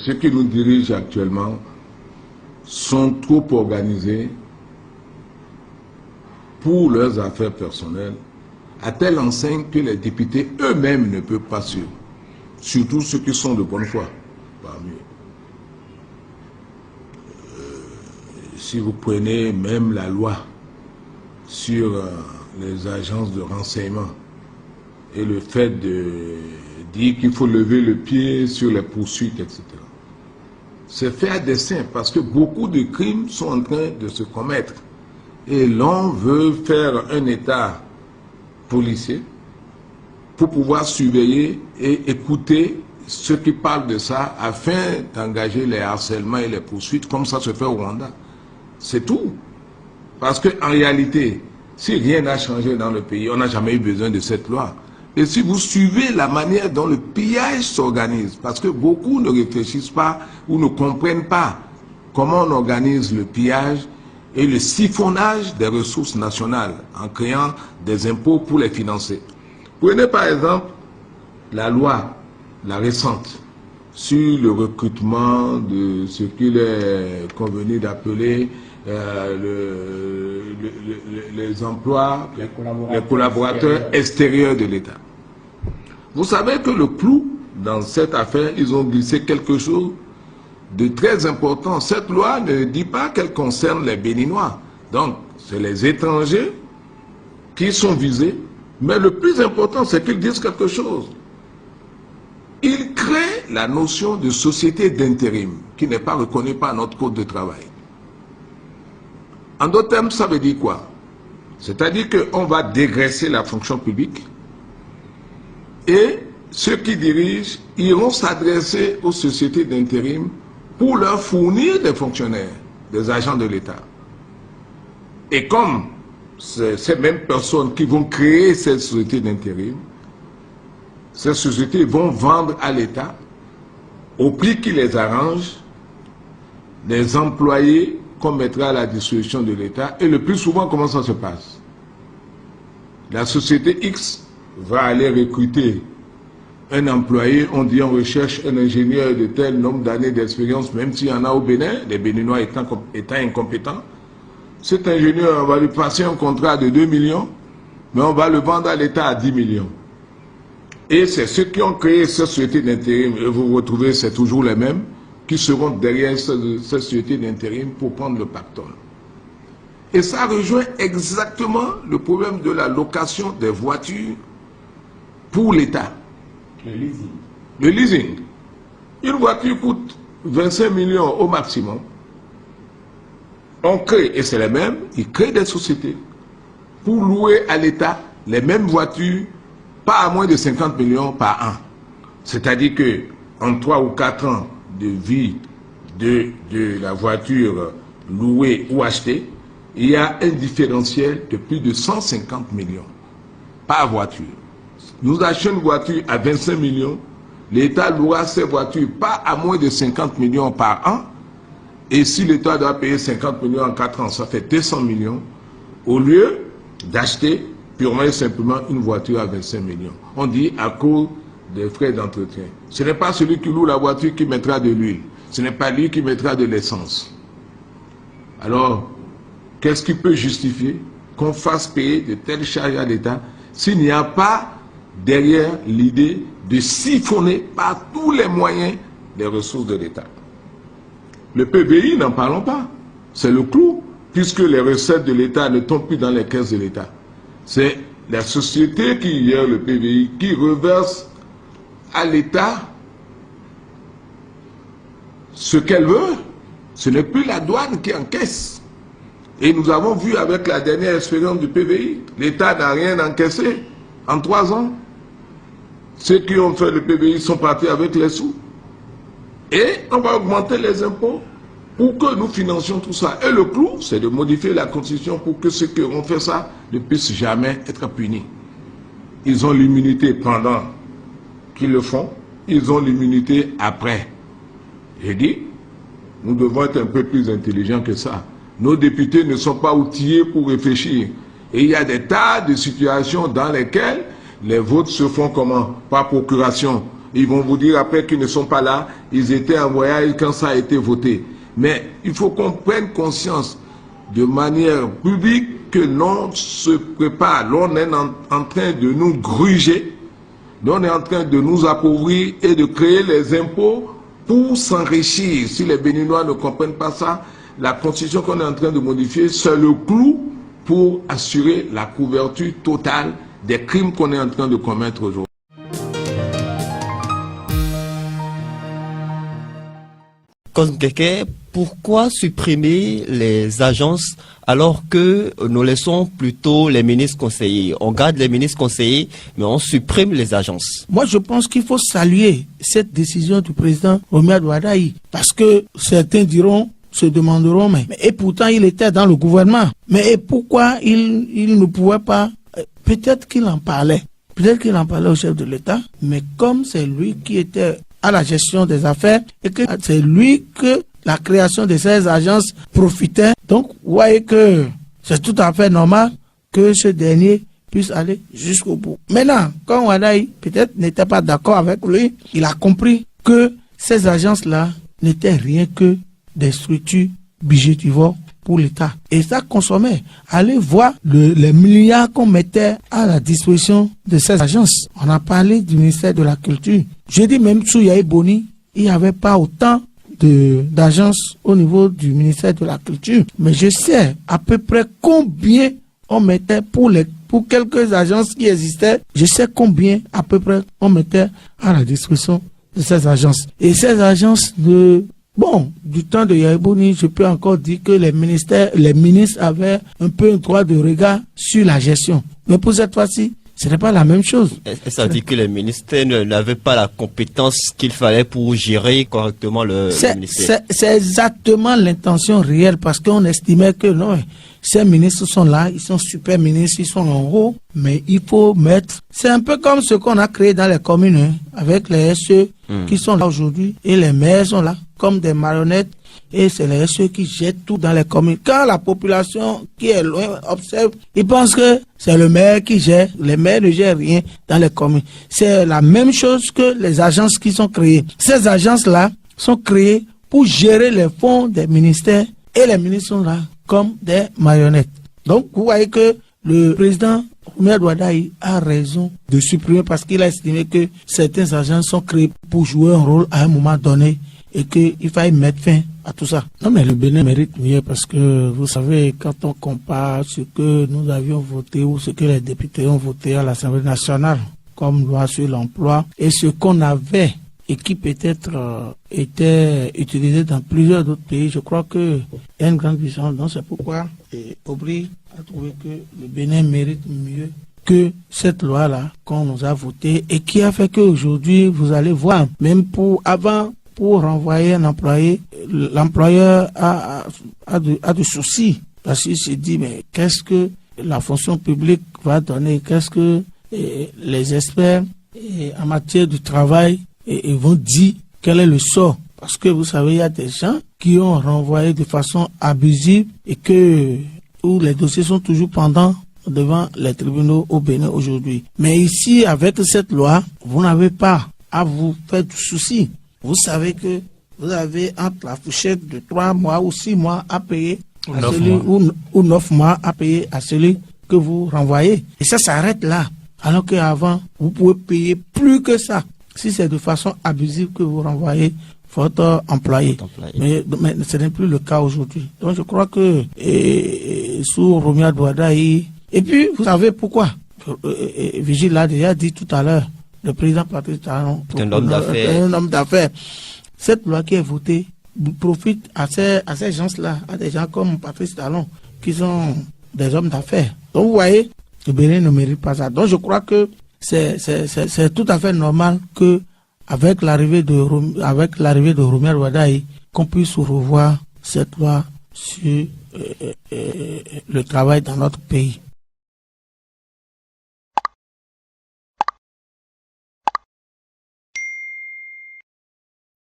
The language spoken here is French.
ceux qui nous dirigent actuellement sont trop organisés pour leurs affaires personnelles, à telle enseigne que les députés eux-mêmes ne peuvent pas suivre, surtout ceux qui sont de bonne foi parmi eux. Si vous prenez même la loi sur les agences de renseignement et le fait de dire qu'il faut lever le pied sur les poursuites, etc. C'est fait à dessein parce que beaucoup de crimes sont en train de se commettre. Et l'on veut faire un État policier pour pouvoir surveiller et écouter ceux qui parlent de ça afin d'engager les harcèlements et les poursuites comme ça se fait au Rwanda. C'est tout. Parce qu'en réalité, si rien n'a changé dans le pays, on n'a jamais eu besoin de cette loi. Et si vous suivez la manière dont le pillage s'organise, parce que beaucoup ne réfléchissent pas ou ne comprennent pas comment on organise le pillage et le siphonnage des ressources nationales en créant des impôts pour les financer. Prenez par exemple la loi, la récente, sur le recrutement de ce qu'il est convenu d'appeler les emplois, les collaborateurs extérieurs de l'État. Vous savez que le clou dans cette affaire, ils ont glissé quelque chose de très important. Cette loi ne dit pas qu'elle concerne les Béninois. Donc, c'est les étrangers qui sont visés. Mais le plus important, c'est qu'ils disent quelque chose. Ils créent la notion de société d'intérim, qui n'est pas reconnue par notre code de travail. En d'autres termes, ça veut dire quoi? C'est-à-dire qu'on va dégraisser la fonction publique et ceux qui dirigent iront s'adresser aux sociétés d'intérim pour leur fournir des fonctionnaires, des agents de l'État. Et comme ces mêmes personnes qui vont créer cette société d'intérim, ces sociétés vont vendre à l'État, au prix qui les arrange, des employés qu'on mettra à la disposition de l'État. Et le plus souvent, comment ça se passe? La société X va aller recruter un employé, on dit on recherche un ingénieur de tel nombre d'années d'expérience, même s'il y en a au Bénin, les Béninois étant incompétents. Cet ingénieur, on va lui passer un contrat de 2 millions, mais on va le vendre à l'État à 10 millions. Et c'est ceux qui ont créé cette société d'intérim, et vous retrouvez, c'est toujours les mêmes, qui seront derrière cette société d'intérim pour prendre le pactole. Et ça rejoint exactement le problème de la location des voitures pour l'État. Le leasing. Le leasing. Une voiture coûte 25 millions au maximum. On crée, et c'est les mêmes, ils créent des sociétés pour louer à l'État les mêmes voitures, pas à moins de 50 millions par an. C'est-à-dire qu'en 3 ou 4 ans de vie de la voiture louée ou achetée, il y a un différentiel de plus de 150 millions par voiture. Nous achetons une voiture à 25 millions, l'État louera ces voitures pas à moins de 50 millions par an, et si l'État doit payer 50 millions en 4 ans, ça fait 200 millions, au lieu d'acheter purement et simplement une voiture à 25 millions. On dit à cause des frais d'entretien. Ce n'est pas celui qui loue la voiture qui mettra de l'huile, ce n'est pas lui qui mettra de l'essence. Alors, qu'est-ce qui peut justifier qu'on fasse payer de telles charges à l'État s'il n'y a pas derrière l'idée de siphonner par tous les moyens les ressources de l'État? Le PBI, n'en parlons pas. C'est le clou, puisque les recettes de l'État ne tombent plus dans les caisses de l'État. C'est la société qui gère le PBI qui reverse à l'État ce qu'elle veut. Ce n'est plus la douane qui encaisse. Et nous avons vu avec la dernière expérience du PBI, l'État n'a rien encaissé en 3 ans. Ceux qui ont fait le PBI sont partis avec les sous. Et on va augmenter les impôts pour que nous financions tout ça. Et le clou, c'est de modifier la Constitution pour que ceux qui auront fait ça ne puissent jamais être punis. Ils ont l'immunité pendant qu'ils le font, ils ont l'immunité après. J'ai dit, nous devons être un peu plus intelligents que ça. Nos députés ne sont pas outillés pour réfléchir. Et il y a des tas de situations dans lesquelles les votes se font comment? Par procuration. Ils vont vous dire après qu'ils ne sont pas là, ils étaient en voyage quand ça a été voté. Mais il faut qu'on prenne conscience de manière publique que l'on se prépare, l'on est en train de nous gruger, l'on est en train de nous appauvrir et de créer les impôts pour s'enrichir. Si les Béninois ne comprennent pas ça, la constitution qu'on est en train de modifier, c'est le clou pour assurer la couverture totale des crimes qu'on est en train de commettre aujourd'hui. Pourquoi supprimer les agences alors que nous laissons plutôt les ministres conseillers? On garde les ministres conseillers, mais on supprime les agences. Moi, je pense qu'il faut saluer cette décision du président Romuald Wadaï, parce que certains se demanderont, et pourtant il était dans le gouvernement. Mais pourquoi il ne pouvait pas? Peut-être qu'il en parlait. Peut-être qu'il en parlait au chef de l'État, mais comme c'est lui qui était à la gestion des affaires et que c'est lui que la création de ces agences profitait. Donc, vous voyez que c'est tout à fait normal que ce dernier puisse aller jusqu'au bout. Maintenant, quand Wadaï peut-être n'était pas d'accord avec lui, il a compris que ces agences-là n'étaient rien que des structures budgétivores pour l'État. Et ça consommait. Allez voir les milliards qu'on mettait à la disposition de ces agences. On a parlé du ministère de la Culture. Je dis même sous Yahi Boni, il n'y avait pas autant d'agences au niveau du ministère de la Culture. Mais je sais à peu près combien on mettait pour quelques agences qui existaient. Je sais combien à peu près on mettait à la disposition de ces agences. Et ces agences du temps de Yahi Boni, je peux encore dire que les ministres avaient un peu un droit de regard sur la gestion. Mais pour cette fois-ci, ce n'est pas la même chose. Ça dit que les ministères n'avaient pas la compétence qu'il fallait pour gérer correctement le ministère. C'est exactement l'intention réelle, parce qu'on estimait que non, ces ministres sont là, ils sont super ministres, ils sont en haut, mais il faut mettre... C'est un peu comme ce qu'on a créé dans les communes, avec les SE qui sont là aujourd'hui, et les maires sont là, comme des marionnettes, et c'est les SE qui jettent tout dans les communes. Quand la population qui est loin observe, ils pensent que c'est le maire qui gère. Les maires ne gèrent rien dans les communes. C'est la même chose que les agences qui sont créées. Ces agences-là sont créées pour gérer les fonds des ministères, et les ministres sont là comme des marionnettes. Donc, vous voyez que le président Romuald Wadaï a raison de supprimer, parce qu'il a estimé que certaines agences sont créées pour jouer un rôle à un moment donné et qu'il fallait mettre fin à tout ça. Non, mais le Bénin mérite mieux, parce que vous savez, quand on compare ce que nous avions voté ou ce que les députés ont voté à l'Assemblée nationale comme loi sur l'emploi et ce qu'on avait et qui peut-être était utilisé dans plusieurs autres pays, je crois qu'il y a une grande différence. Donc c'est pourquoi Aubry a trouvé que le Bénin mérite mieux que cette loi-là qu'on nous a votée et qui a fait qu'aujourd'hui, vous allez voir, même pour renvoyer un employé, l'employeur a du souci, parce qu'il se dit, mais qu'est-ce que la fonction publique va donner, qu'est-ce que les experts en matière du travail vont dire, quel est le sort. Parce que vous savez, il y a des gens qui ont renvoyé de façon abusive et où les dossiers sont toujours pendants devant les tribunaux au Bénin aujourd'hui. Mais ici, avec cette loi, vous n'avez pas à vous faire du souci. Vous savez que vous avez entre la fourchette de 3 mois ou 6 mois à payer ou 9 mois à payer à celui que vous renvoyez. Et ça s'arrête là. Alors qu'avant, vous pouvez payer plus que ça. Si c'est de façon abusive que vous renvoyez votre employé. Mais ce n'est plus le cas aujourd'hui. Donc je crois que sous Romuald Wadaï, et puis vous savez pourquoi Vigile l'a déjà dit tout à l'heure, le président Patrice Talon, un homme d'affaires. Cette loi qui est votée profite à ces gens-là, à des gens comme Patrice Talon, qui sont des hommes d'affaires. Donc vous voyez, le Bénin ne mérite pas ça. Donc je crois que c'est tout à fait normal que avec l'arrivée de Romuald Wadaï, qu'on puisse revoir cette loi sur le travail dans notre pays.